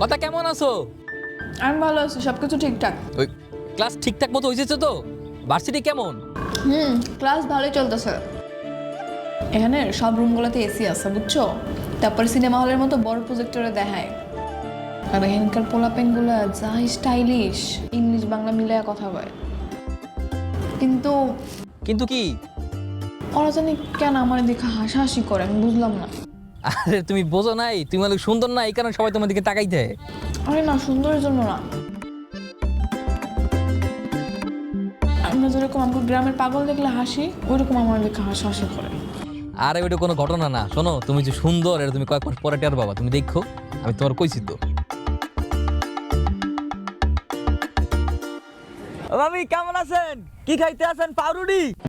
কথা কেমন আছো? আমি ভালো আছি, সবকিছু ঠিকঠাক। ওই ক্লাস ঠিকঠাক মতো হয়েছে তো? ভার্সিটি কেমন? ক্লাস ভালোই চলতেছে। এখানে সব রুমগুলোতে এসি আছে, বুঝছো? তারপর সিনেমা হলের মতো বড় প্রজেক্টরে দেখায়। আর এখানকার পোলাপেনগুলো যা স্টাইলিশ, ইংলিশ বাংলা মিলায় কথা বলে। কিন্তু কিন্তু কি? ওরা জানি কেন আমার দেখে হাসাহাসি করে, আমি বুঝলাম না। আরে তুমি বোঝো নাই, তুমি অনেক সুন্দর না, এই কারণে সবাই তোমার দিকে তাকাইতে। আরে না, সুন্দরের জন্য না। আমরা যেরকম আমার গ্রামের পাগল দেখলে হাসি, ওইরকম আমার দেখে হাসাহাসি করে। আরে ওইটা কোনো ঘটনা না। শোনো, তুমি যে সুন্দর এটা তুমি কয়েক মাস পরে টের পাবা। তুমি দেখো, আমি তোমার কইছি তো। মামি কেমন আছেন? কি খাইতে আছেন? পাউরুটি।